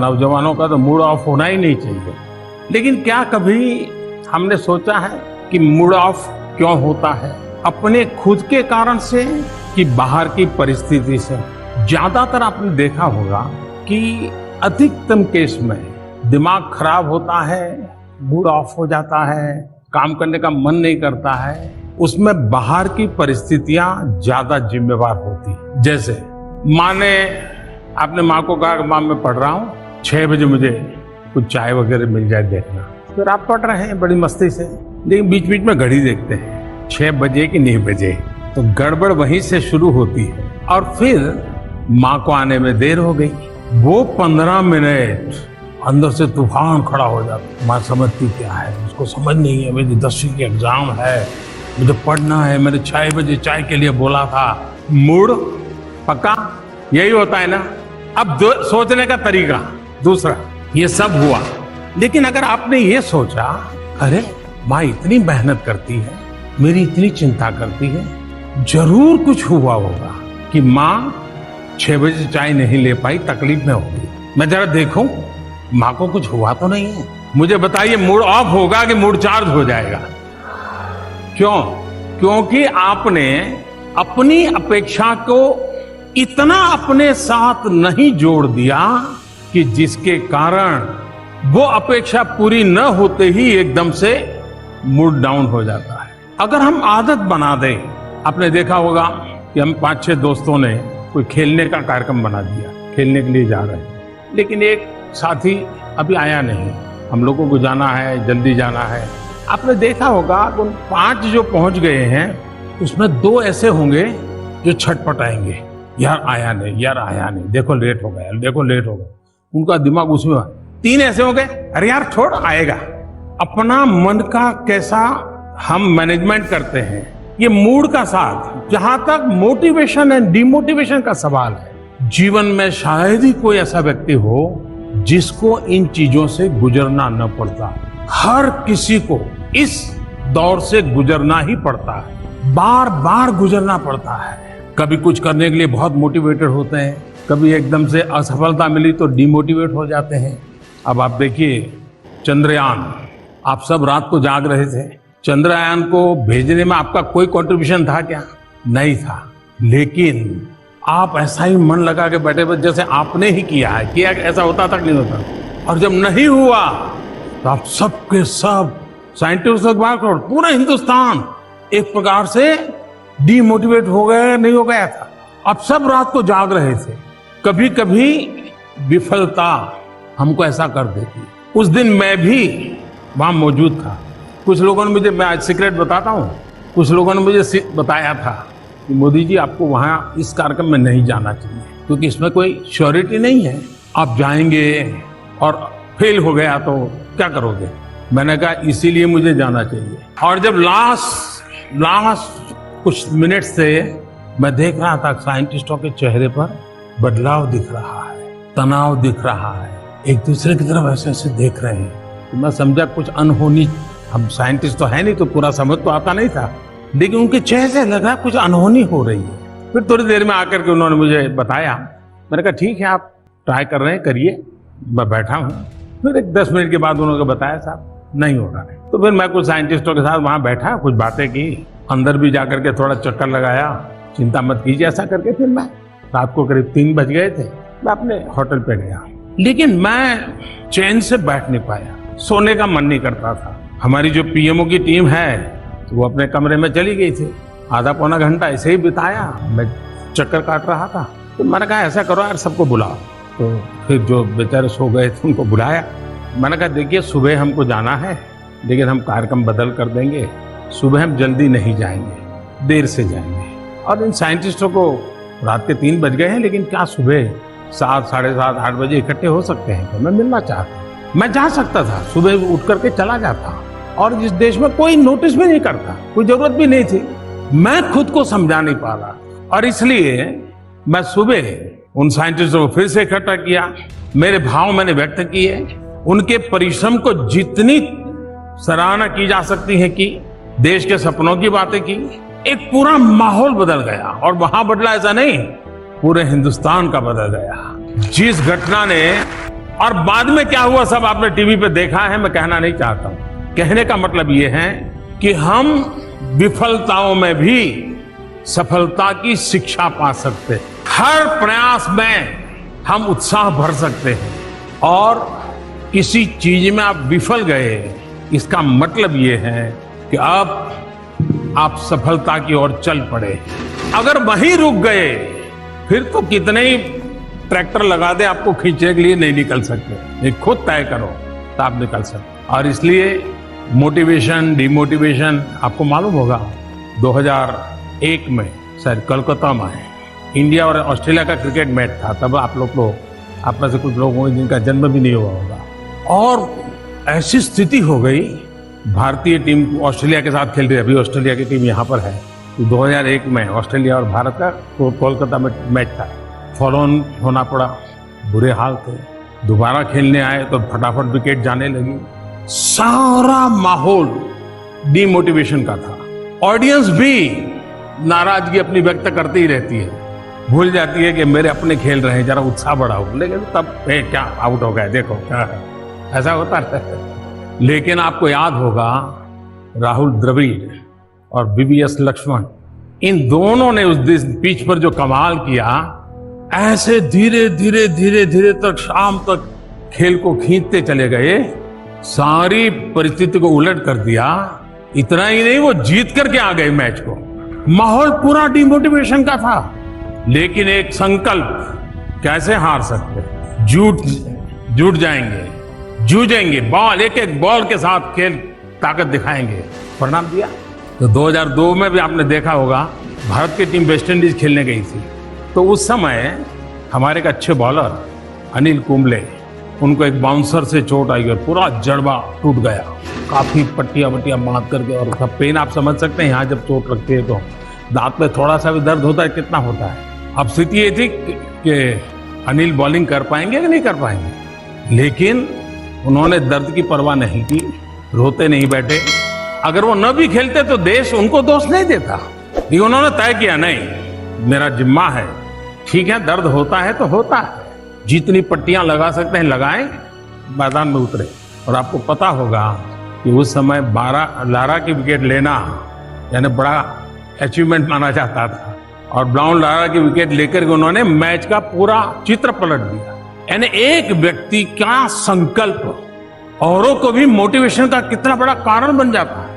नौजवानों का तो मूड ऑफ होना ही नहीं चाहिए। लेकिन क्या कभी हमने सोचा है कि मूड ऑफ क्यों होता है? अपने खुद के कारण से कि बाहर की परिस्थिति से? ज्यादातर आपने देखा होगा कि अधिकतम केस में दिमाग खराब होता है, मूड ऑफ हो जाता है, काम करने का मन नहीं करता है, उसमें बाहर की परिस्थितियां ज्यादा जिम्मेवार होती है। जैसे आपने माँ को कहा कि माँ मैं पढ़ रहा हूँ, 6 बजे मुझे कुछ चाय वगैरह मिल जाए देखना। फिर आप पढ़ रहे हैं बड़ी मस्ती से, लेकिन बीच बीच में घड़ी देखते हैं 6 बजे कि 9 बजे, तो गड़बड़ वहीं से शुरू होती है। और फिर माँ को आने में देर हो गई, वो 15 मिनट अंदर से तूफान खड़ा हो जाता। माँ समझती क्या है, उसको समझ नहीं है, मेरी 10वीं की एग्जाम है, मुझे पढ़ना है, मैंने 6 बजे चाय के लिए बोला था। मूड पक्का यही होता है ना। अब सोचने का तरीका दूसरा, ये सब हुआ। लेकिन अगर आपने ये सोचा, अरे माँ इतनी मेहनत करती है, मेरी इतनी चिंता करती है, जरूर कुछ हुआ होगा कि माँ 6 बजे चाय नहीं ले पाई, तकलीफ में होगी, मैं जरा देखूं माँ को कुछ हुआ तो नहीं है। मुझे बताइए मूड ऑफ होगा कि मूड चार्ज हो जाएगा? क्यों? क्योंकि आपने अपनी अपेक्षा को इतना अपने साथ नहीं जोड़ दिया कि जिसके कारण वो अपेक्षा पूरी न होते ही एकदम से मूड डाउन हो जाता है। अगर हम आदत बना दें, आपने देखा होगा कि हम 5-6 दोस्तों ने कोई खेलने का कार्यक्रम बना दिया, खेलने के लिए जा रहे हैं, लेकिन एक साथी अभी आया नहीं, हम लोगों को जाना है, जल्दी जाना है। आपने देखा होगा उन 5 जो पहुंच गए हैं, उसमें 2 ऐसे होंगे जो छटपटाएंगे, यार आया नहीं, यार आया नहीं, देखो लेट हो गया, देखो लेट हो गया, उनका दिमाग उसमें। 3 ऐसे हो गए, अरे यार छोड़, आएगा। अपना मन का कैसा हम मैनेजमेंट करते हैं, ये मूड का साथ। जहां तक मोटिवेशन एंड डिमोटिवेशन का सवाल है, जीवन में शायद ही कोई ऐसा व्यक्ति हो जिसको इन चीजों से गुजरना न पड़ता। हर किसी को इस दौर से गुजरना ही पड़ता है, बार बार गुजरना पड़ता है। कभी कुछ करने के लिए बहुत मोटिवेटेड होते हैं, कभी एकदम से असफलता मिली तो डिमोटिवेट हो जाते हैं। अब आप देखिए चंद्रयान, आप सब रात को जाग रहे थे, चंद्रयान को भेजने में आपका कोई कंट्रीब्यूशन था क्या? नहीं था। लेकिन आप ऐसा ही मन लगा के बैठे हुए जैसे आपने ही किया है, किया ऐसा होता तक नहीं होता। और जब नहीं हुआ तो आप सबके सब साइंटिस्ट पूरा हिंदुस्तान एक प्रकार से डिमोटिवेट हो गया, नहीं हो गया था। अब सब रात को जाग रहे थे। कभी कभी विफलता हमको ऐसा कर देती। उस दिन मैं भी वहां मौजूद था। कुछ लोगों ने मुझे, मैं आज सीक्रेट बताता हूँ, कुछ लोगों ने मुझे बताया था कि मोदी जी आपको वहां इस कार्यक्रम में नहीं जाना चाहिए, क्योंकि इसमें कोई श्योरिटी नहीं है, आप जाएंगे और फेल हो गया तो क्या करोगे। मैंने कहा इसीलिए मुझे जाना चाहिए। और जब लास्ट कुछ मिनट से मैं देख रहा था साइंटिस्टों के चेहरे पर बदलाव दिख रहा है, तनाव दिख रहा है, एक दूसरे की तरफ ऐसे ऐसे देख रहे हैं, तो मैं समझा कुछ अनहोनी। हम साइंटिस्ट तो है नहीं तो पूरा समझ तो आता नहीं था, लेकिन उनके चेहरे से लगा कुछ अनहोनी हो रही है। फिर थोड़ी देर में आकर के उन्होंने मुझे बताया। मैंने कहा ठीक है, आप ट्राई कर रहे हैं, करिए, मैं बैठा हूँ। फिर एक 10 मिनट के बाद उन्होंने बताया साहब नहीं हो रहा है। तो फिर मैं कुछ साइंटिस्टों के साथ वहां बैठा, कुछ बातें की, अंदर भी जाकर के थोड़ा चक्कर लगाया, चिंता मत कीजिए ऐसा करके। फिर मैं रात को करीब 3 बज गए थे, मैं अपने होटल पे गया, लेकिन मैं चैन से बैठ नहीं पाया, सोने का मन नहीं करता था। हमारी जो पीएमओ की टीम है तो वो अपने कमरे में चली गई थी। आधा पौना घंटा ऐसे ही बिताया, मैं चक्कर काट रहा था। तो मैंने कहा ऐसा करो यार, सबको बुलाओ। तो फिर जो बेचारे सो गए थे उनको बुलाया। मैंने कहा देखिए सुबह हमको जाना है, लेकिन हम कार्यक्रम बदल कर देंगे, सुबह हम जल्दी नहीं जाएंगे, देर से जाएंगे। और इन साइंटिस्टों को रात के 3 बज गए हैं, लेकिन क्या सुबह 7, साढ़े 7, 8 बजे इकट्ठे हो सकते हैं? तो मैं मिलना चाहता हूँ। मैं जा सकता था, सुबह उठ करके चला जाता, और इस देश में कोई नोटिस भी नहीं करता, कोई जरूरत भी नहीं थी। मैं खुद को समझा नहीं पा रहा, और इसलिए मैं सुबह उन साइंटिस्टों को फिर से इकट्ठा किया, मेरे भाव मैंने व्यक्त किए, उनके परिश्रम को जितनी सराहना की जा सकती है कि देश के सपनों की बातें की। एक पूरा माहौल बदल गया, और वहां बदला ऐसा नहीं, पूरे हिंदुस्तान का बदल गया। जिस घटना ने और बाद में क्या हुआ सब आपने टीवी पे देखा है, मैं कहना नहीं चाहता हूं। कहने का मतलब ये है कि हम विफलताओं में भी सफलता की शिक्षा पा सकते हैं। हर प्रयास में हम उत्साह भर सकते हैं और किसी चीज में आप विफल गए, इसका मतलब ये है कि अब आप सफलता की ओर चल पड़े। अगर वहीं रुक गए फिर तो कितने ही ट्रैक्टर लगा दे, आपको खींचने के लिए नहीं निकल सकते। ये खुद तय करो तो आप निकल सकते। और इसलिए मोटिवेशन डिमोटिवेशन, आपको मालूम होगा 2001 में शायद कोलकाता में इंडिया और ऑस्ट्रेलिया का क्रिकेट मैच था। तब आप में से कुछ लोग होंगे जिनका जन्म भी नहीं हुआ होगा। और ऐसी स्थिति हो गई, भारतीय टीम ऑस्ट्रेलिया के साथ खेल रही है, अभी ऑस्ट्रेलिया की टीम यहाँ पर है। तो 2001 में ऑस्ट्रेलिया और भारत का कोलकाता में मैच था। फॉलो ऑन होना पड़ा, बुरे हाल थे। दोबारा खेलने आए तो फटाफट विकेट जाने लगी। सारा माहौल डिमोटिवेशन का था। ऑडियंस भी नाराजगी अपनी व्यक्त करती ही रहती है, भूल जाती है कि मेरे अपने खेल रहे हैं, जरा उत्साह बढ़ाओ। लेकिन तब क्या आउट हो गए, देखो क्या है, ऐसा होता है। लेकिन आपको याद होगा राहुल द्रविड़ और वीवीएस लक्ष्मण, इन दोनों ने उस पिच पर जो कमाल किया, ऐसे धीरे धीरे धीरे धीरे तक शाम तक खेल को खींचते चले गए, सारी परिस्थिति को उलट कर दिया। इतना ही नहीं, वो जीत करके आ गए मैच को। माहौल पूरा डिमोटिवेशन का था, लेकिन एक संकल्प, कैसे हार सकते, जुट जाएंगे, जूझेंगे, बॉल एक एक बॉल के साथ खेल ताकत दिखाएंगे, परिणाम दिया। तो 2002 में भी आपने देखा होगा, भारत की टीम वेस्ट इंडीज खेलने गई थी। तो उस समय हमारे एक अच्छे बॉलर अनिल कुंबले, उनको एक बाउंसर से चोट आई और पूरा जड़बा टूट गया, काफी पट्टियां बांध करके। और उसका पेन आप समझ सकते हैं, यहाँ जब चोट लगती है तो दांत में थोड़ा सा भी दर्द होता है, कितना होता है। अब स्थिति ये थी कि अनिल बॉलिंग कर पाएंगे कि नहीं कर पाएंगे, लेकिन उन्होंने दर्द की परवाह नहीं की, रोते नहीं बैठे। अगर वो न भी खेलते तो देश उनको दोष नहीं देता। ये उन्होंने तय किया, नहीं मेरा जिम्मा है, ठीक है दर्द होता है तो होता है, जितनी पट्टियां लगा सकते हैं लगाएं, मैदान में उतरे। और आपको पता होगा कि उस समय 12 लारा की विकेट लेना यानी बड़ा अचीवमेंट माना जाता था, और ब्राउन लारा की विकेट लेकर के उन्होंने मैच का पूरा चित्र पलट दिया। यानी एक व्यक्ति का संकल्प औरों को भी मोटिवेशन का कितना बड़ा कारण बन जाता है।